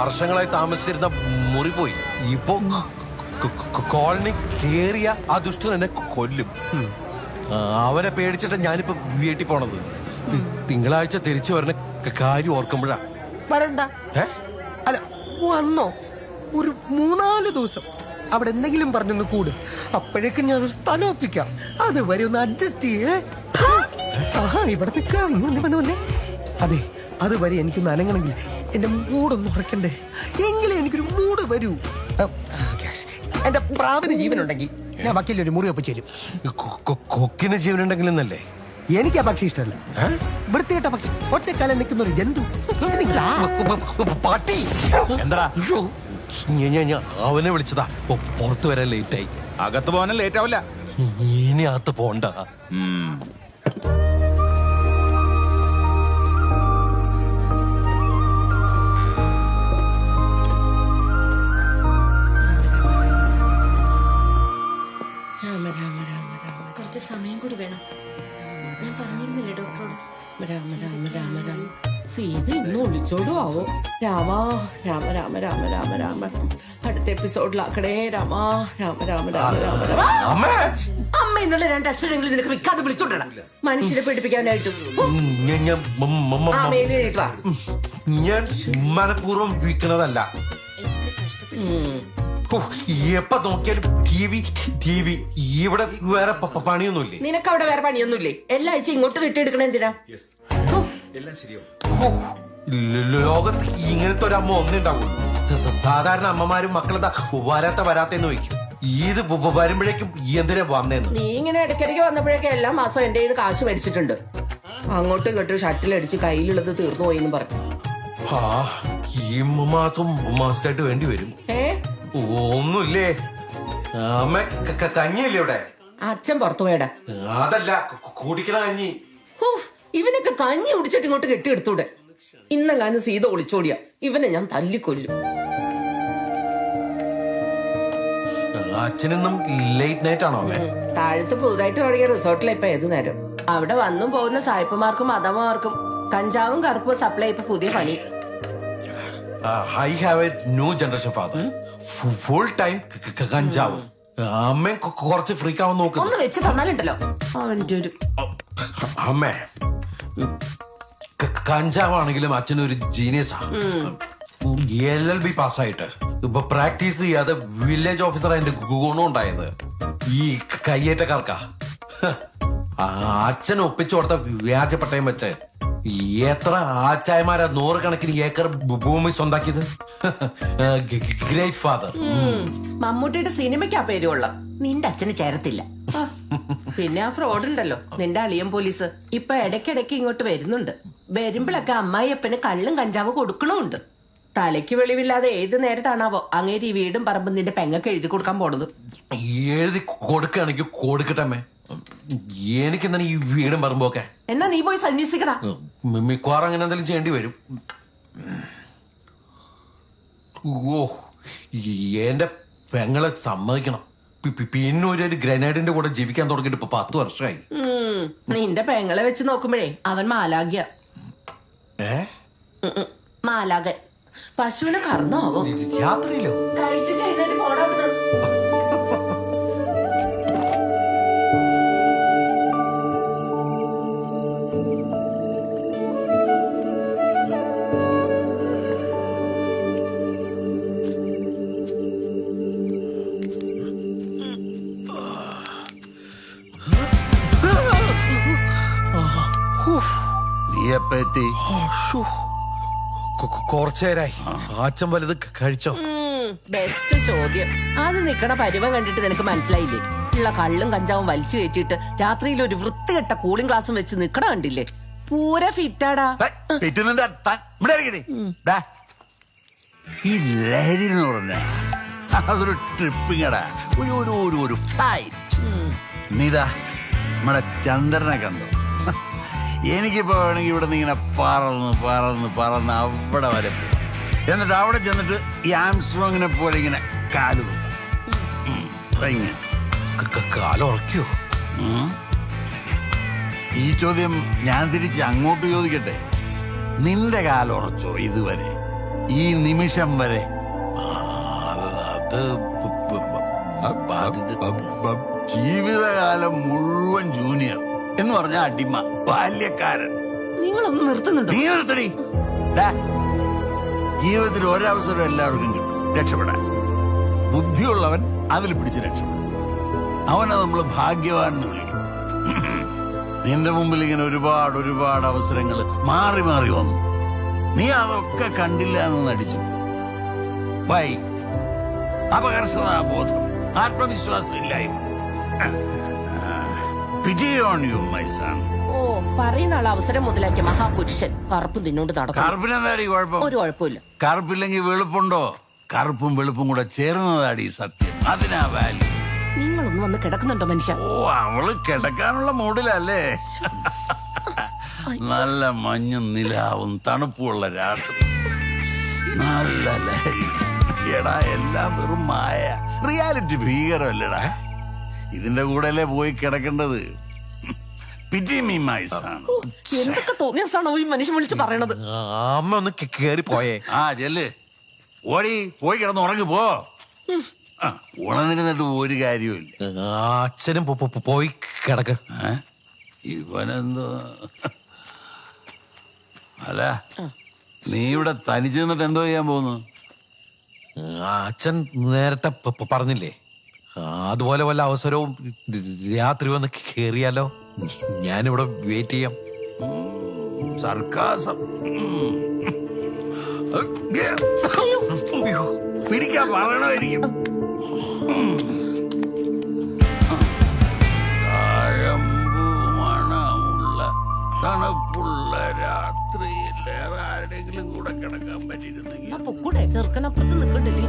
വർഷങ്ങളായി താമസിച്ചിരുന്ന മുറി പോയി. ഇപ്പോ കോളനി കേറിയ ആ ദുഷ്ടൻ എന്നെ കൊല്ലും. അവനെ പേടിച്ചിട്ട് ഞാനിപ്പോ വീട്ടിൽ പോണത്. തിങ്കളാഴ്ച തിരിച്ചു വരുന്ന കാര്യം ഓർക്കുമ്പോഴാ. വരണ്ട. അല്ല, വന്നോ ഒരു 3-4 ദിവസം അവിടെ എന്തെങ്കിലും പറഞ്ഞൊന്ന് കൂട്. അപ്പോഴേക്കും ഞാൻ ഒരു സ്ഥലം ഒപ്പിക്കാം. അതുവരെ ഒന്ന് അഡ്ജസ്റ്റ് ചെയ്യേ. ഇവിടെ നിൽക്കാ. അതെ, അതുവരെ എനിക്കൊന്ന് അനങ്ങണമെങ്കിൽ എന്റെ മൂടൊന്ന് ഉറക്കണ്ടേ, എങ്കിലേ എനിക്കൊരു മൂട് വരൂ. എന്റെ പ്രാവിന് ജീവനുണ്ടെങ്കിൽ ഞാൻ വക്കീലൊരു മുറി ഒപ്പിച്ചു തരും. കൊക്കിന് ജീവനുണ്ടെങ്കിൽ എന്നല്ലേ? എനിക്ക് ആ പക്ഷി ഇഷ്ടമല്ല. വൃത്തികെട്ട പക്ഷി, ഒറ്റക്കാലം നിൽക്കുന്ന ഒരു ജന്തു. പാട്ടി എന്താ? അവനെ വിളിച്ചതാ. പുറത്തു വരാൻ ലേറ്റായി. അകത്ത് പോകാനും ലേറ്റ് ആവില്ല. ഇനി അകത്ത് പോണ്ട. കുറച്ച് സമയം കൂടി വേണം. ഞാൻ പറഞ്ഞിരുന്നില്ലേ ഡോക്ടറോട്. സീത ഇന്ന് ഒളിച്ചോടും ആവോ? രാമ രാമ രാമ രാമ രാമ രാമ അടുത്ത എപ്പിസോഡിലാക്കണേ. രാമ രാമ രാമ രാമ രാമ രാമ. അമ്മ എന്നുള്ള 2 അക്ഷരങ്ങളിൽ നിനക്ക് വിൽക്കാതെ വിളിച്ചോണ്ടടാ മനുഷ്യരെ പേടിപ്പിക്കാനായിട്ട്. ഞാൻ മനഃപൂർവ്വം വിൽക്കുന്നതല്ല. എപ്പ നോക്കിയാലും ടി വി. ഇവിടെ വേറെ പണിയൊന്നുമില്ലേ? നിനക്ക് അവിടെ വേറെ പണിയൊന്നുമില്ലേ? എല്ലാ ആഴ്ച ഇങ്ങോട്ട് കെട്ടിയെടുക്കണ എന്തിനാ? ലോകത്ത് ഇങ്ങനത്തെ ഒരു അമ്മ ഒന്നേ ഉണ്ടാവുള്ളൂ. സാധാരണ അമ്മമാരും മക്കളെന്താ വരാത്തെന്ന് ചോദിക്കും. ഇത് വരുമ്പോഴേക്കും എന്തിനാ വന്നേന്ന്. നീ ഇങ്ങനെ ഇടയ്ക്കിടയ്ക്ക് വന്നപ്പോഴേക്കും എല്ലാ മാസം എന്റെ കയ്യിൽ കാശ് മേടിച്ചിട്ടുണ്ട്. അങ്ങോട്ടും ഇങ്ങോട്ടും ഷട്ടിലടിച്ച് കയ്യിലുള്ളത് തീർന്നു പോയിന്ന് പറഞ്ഞു. ഈ മാസം മാസമായിട്ട് വേണ്ടി വരും. ഒന്നുമില്ലേ അമ്മ? കഞ്ഞിയല്ലേ ഇവിടെ? അച്ഛൻ പുറത്തു പോയടാ. അതല്ല, കുടിക്കണ കഞ്ഞി. ഇവനൊക്കെ കഞ്ഞി കുടിച്ചിട്ട് ഇങ്ങോട്ട് കെട്ടിയെടുത്തൂടെ. ഇന്നെങ്ങാനും സീത ഒളിച്ചോടിയ ഇവനെ ഞാൻ തല്ലിക്കൊല്ലും. അച്ഛനൊന്നും ലേറ്റ് നൈറ്റ് ആണോ അമ്മേ? താഴത്ത് പുതുതായിട്ട് തുടങ്ങിയ റിസോർട്ടിലെ ഇപ്പൊ ഏതു നേരം അവിടെ വന്നും പോകുന്ന സായിപ്പുമാർക്കും മദമാർക്കും കഞ്ചാവും കറുപ്പും സപ്ലൈ ഇപ്പൊ പുതിയ പണി. I have a new generation father. Full time കഞ്ചാവ്. അമ്മ കുറച്ച് ഫ്രീക്ക് ആവാൻ നോക്കുന്നു. ഒന്ന് വെച്ച് തന്നാലുണ്ടല്ലോ അവന്റെ ഒരു. അമ്മേ, കഞ്ചാവാണെങ്കിലും അച്ഛനൊരു ജീനിയസാ. LLB പാസ്സായിട്ട് ഇപ്പൊ പ്രാക്ടീസ് ചെയ്യാതെ വില്ലേജ് ഓഫീസർ അതിന്റെ ഗുണം ഉണ്ടായത് ഈ കയ്യേറ്റക്കാർക്കാ. അച്ഛൻ ഒപ്പിച്ചു കൊടുത്ത വ്യാജ പട്ടയം വെച്ച് എത്ര ആച്ചായമാരാ 100 കണക്കിന് ഏക്കർ ഭൂമി സ്വന്താക്കിയത്. Great father. മമ്മൂട്ടിയുടെ സിനിമയ്ക്കാ പേരുള്ള. നിന്റെ അച്ഛന് ചേരത്തില്ല. പിന്നെ ആ ഫ്രോഡ് ഉണ്ടല്ലോ, നിന്റെ അളിയൻ പോലീസ്. ഇപ്പൊ ഇടയ്ക്കിടയ്ക്ക് ഇങ്ങോട്ട് വരുന്നുണ്ട്. വരുമ്പോഴൊക്കെ അമ്മായിയപ്പന് കള്ളും കഞ്ചാവ് കൊടുക്കണമുണ്ട്. തലയ്ക്ക് വെളിവില്ലാതെ ഏത് നേരത്താണാവോ അങ്ങേര് ഈ വീടും പറമ്പും നിന്റെ പെങ്ങക്ക് എഴുതി കൊടുക്കാൻ പോണത്. എഴുതി കൊടുക്കുകയാണെങ്കിൽ കൊടുക്കട്ടമ്മേ. എനിക്കെന്താണ് ഈ വീടും പറമ്പൊക്കെ? എന്നാ നീ പോയി സന്യസിക്കടാ. മിക്കവാറും അങ്ങനെ എന്തെങ്കിലും ചെയ്യേണ്ടി വരും. എന്റെ പെങ്ങളെ സമ്മതിക്കണം. പിന്നെ ഒരു ഗ്രനേഡിന്റെ കൂടെ ജീവിക്കാൻ തുടങ്ങിയിട്ട് ഇപ്പൊ 10 വർഷമായി. നിന്റെ പെങ്ങളെ വെച്ച് നോക്കുമ്പോഴേ അവൻ മാലാഗ്യ. മാലാകൻ. പശുവിനെ കറന്നാവോ? രാത്രിയിലോ? കഴിച്ചിട്ട് എഴുന്നേറ്റ് പോണവിടുന്ന്. കുറച്ചേരായി. അച്ഛൻ വലുത് കഴിച്ചോ? ബെസ്റ്റ് ചോദ്യം. അത് നിക്കണ പരുവം കണ്ടിട്ട് നിനക്ക് മനസ്സിലായില്ലേ? ഉള്ള കള്ളും കഞ്ചാവും വലിച്ചു കയറ്റിയിട്ട് രാത്രിയിൽ ഒരു വൃത്തികെട്ട കൂളിംഗ് ഗ്ലാസും വെച്ച് നിക്കണ കണ്ടില്ലേ? പൂര ഫിറ്റാടാ. ഈ ലഹരി എന്ന് പറഞ്ഞ അതൊരു ട്രിപ്പിങ്ങടാ, ഒരു ഫ്ലൈറ്റ്. നീതാ നമ്മുടെ ചന്ദ്രനെ കണ്ടോ? എനിക്കിപ്പോ വേണമെങ്കിൽ ഇവിടെ നിന്ന് ഇങ്ങനെ പറന്ന് പറന്ന് പറന്ന് അവിടെ വരെ പോകും. എന്നിട്ട് അവിടെ ചെന്നിട്ട് ഈ ആംസ്ട്രോങ്ങിനെ പോലെ ഇങ്ങനെ കാല് കുത്താം. കാലുറക്കോ? ഈ ചോദ്യം ഞാൻ തിരിച്ച് അങ്ങോട്ട് ചോദിക്കട്ടെ. നിന്റെ കാലുറച്ചോ ഇതുവരെ? ഈ നിമിഷം വരെ? അത് ജീവിതകാലം മുഴുവൻ ജൂനിയർ എന്ന് പറഞ്ഞ അടിമ, ബാല്യക്കാരൻ. നിങ്ങളൊന്ന് നിർത്തുന്നുണ്ടോ? നീ നിർത്തടി. ജീവിതത്തിൽ ഒരവസരം എല്ലാവർക്കും കിട്ടും രക്ഷപ്പെടാൻ. ബുദ്ധിയുള്ളവൻ അതിൽ പിടിച്ച് രക്ഷപ്പെടും. അവനെ നമ്മൾ ഭാഗ്യവാൻ എന്ന് വിളിക്കും. നിന്റെ മുമ്പിൽ ഇങ്ങനെ ഒരുപാട് ഒരുപാട് അവസരങ്ങൾ മാറി മാറി വന്നു. നീ അതൊക്കെ കണ്ടില്ല എന്ന് നടിച്ചു. വൈ? അപകർഷതാബോധം, ആത്മവിശ്വാസം ഇല്ലായ്മ. Pity on you, my son. ഓ, പറയുന്ന ആൾ അവസരം മുതലാക്കിയ മഹാപുരുഷൻ കറുപ്പ് നിന്നോട് നടക്കും. കറുപ്പിനെന്താടി കുഴപ്പം? ഒരു കുഴപ്പമില്ല. കറുപ്പില്ലെങ്കിൽ വെളുപ്പുണ്ടോ? കറുപ്പും വെളുപ്പും കൂടെ ചേർന്നതാടി സത്യം. അതിനാ വാല്യൂ. നിങ്ങളൊന്ന് വന്ന് കിടക്കുന്നുണ്ടോ മനുഷ്യ? ഓ, അവള് കിടക്കാനുള്ള മൂഡിലല്ലേ? നല്ല മഞ്ഞും നിലാവും തണുപ്പുള്ള രാത്രി, നല്ല ലഹരി. എടാ, എല്ലാം വെറും മായ. റിയാലിറ്റി ഭീകരമല്ലടാ. ഇതിന്റെ കൂടെയല്ലേ പോയി കിടക്കേണ്ടത്. Pity me, my son. എന്തൊക്കെ തോന്നിയാണോ ഈ മനുഷ്യൻ വിളിച്ച് പറയണത്? അമ്മ ഒന്ന് കേറി പോയേ. ആ ചെല്ല്, ഓടി പോയി കിടന്ന് ഉറങ്ങി പോ. ഉണർന്നിരുന്നിട്ട് ഒരു കാര്യമില്ല. അച്ഛനും പോയി കിടക്ക്. ഇവനെന്തോ അല്ല, നീ ഇവിടെ തനിച്ച് നിന്നിട്ട് എന്തോ ചെയ്യാൻ പോകുന്നു? അച്ഛൻ നേരത്തെ പറഞ്ഞില്ലേ, അതുപോലെ വല്ല അവസരവും രാത്രി വന്ന് കേറിയാലോ? ഞാനിവിടെ വെയിറ്റ് ചെയ്യാം. സർക്കാസം പിടിക്കാൻ പറയണമായിരിക്കും. മണമുള്ള തണുപ്പുള്ള രാത്രിയിൽ ആരുടെങ്കിലും കൂടെ കിടക്കാൻ പറ്റിയിരുന്നെങ്കിൽ. പൊക്കൂടെ ചെറുക്കനപ്പുറത്ത് നിൽക്കണ്ടില്ലേ?